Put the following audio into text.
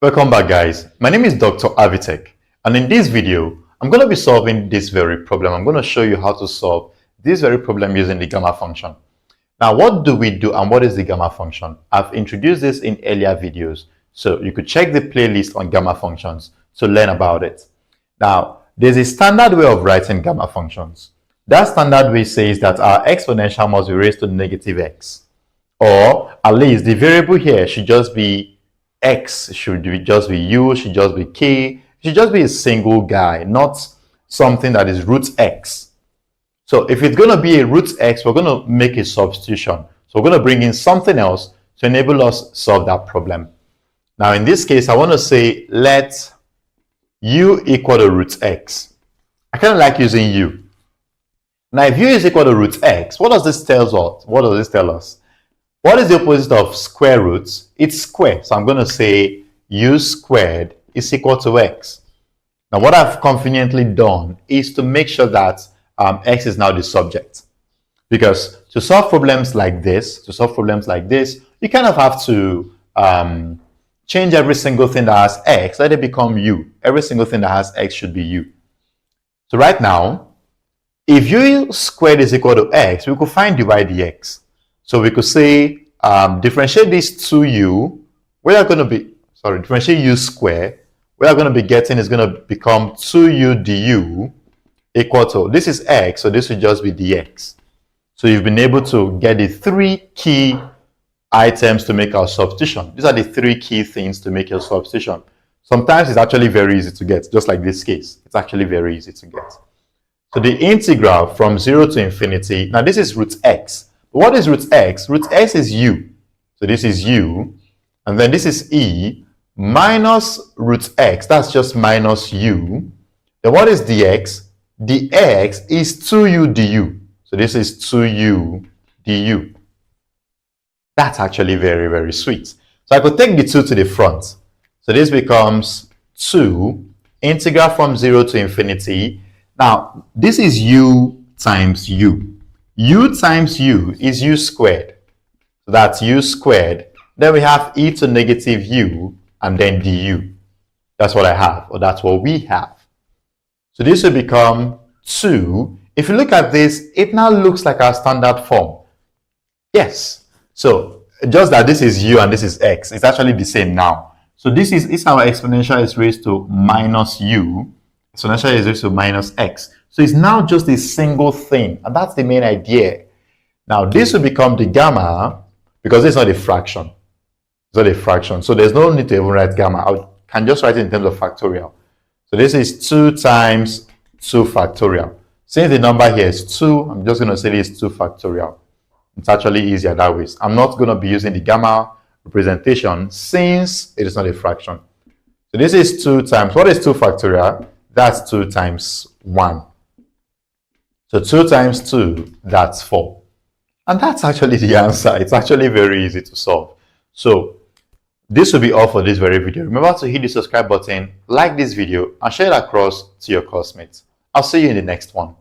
Welcome back, guys. My name is DrAvitech, and in this video I'm going to be solving this very problem. I'm going to show you how to solve this very problem using the gamma function. Now, what do we do and what is the gamma function? I've introduced this in earlier videos, so you could check the playlist on gamma functions to learn about it. Now, there's a standard way of writing gamma functions. That standard way says that our exponential must be raised to negative x, or at least the variable here should just be x, should just be u, should just be k, it should just be a single guy, not something that is root x. So if it's going to be a root x, we're going to make a substitution. So we're going to bring in something else to enable us solve that problem. Now in this case, I want to say let u equal to root x. I kind of like using u. Now if u is equal to root x, what does this tell us? What does this tell us? What is the opposite of square roots? It's square. So I'm going to say u squared is equal to x. Now what I've conveniently done is to make sure that x is now the subject. Because to solve problems like this, you kind of have to change every single thing that has x, let it become u. Every single thing that has x should be u. So right now, if u squared is equal to x, we could find dy dx. So we could say differentiate this 2u, differentiate u squared, what we're going to be getting is going to become 2u du equal to, this is x, so this will just be dx. So you've been able to get the three key items to make our substitution. These are the three key things to make your substitution. Sometimes it's actually very easy to get, just like this case. It's actually very easy to get. So the integral from 0 to infinity, now this is root x. What is root x? Root x is u. So this is u. And then this is e minus root x. That's just minus u. Then what is dx? Dx is 2u du. So this is 2u du. That's actually very, very sweet. So I could take the 2 to the front. So this becomes 2 integral from 0 to infinity. Now, this is u times u. U times u is u squared. So that's u squared. Then we have e to negative u and then du. That's what I have, or that's what we have. So this will become 2. If you look at this, it now looks like our standard form. Yes. So just that this is u and this is x. It's actually the same now. So this is our exponential is raised to minus u. Exponential is raised to minus x. So it's now just a single thing, and that's the main idea. Now this will become the gamma, because it's not a fraction. It's not a fraction, so there's no need to even write gamma. I can just write it in terms of factorial. So this is 2 times 2 factorial. Since the number here is 2, I'm just going to say this is 2 factorial. It's actually easier that way. I'm not going to be using the gamma representation since it is not a fraction. So this is 2 times, what is 2 factorial? That's 2 times 1. So 2 times 2, that's 4. And that's actually the answer. It's actually very easy to solve. So this will be all for this very video. Remember to hit the subscribe button, like this video, and share it across to your classmates. I'll see you in the next one.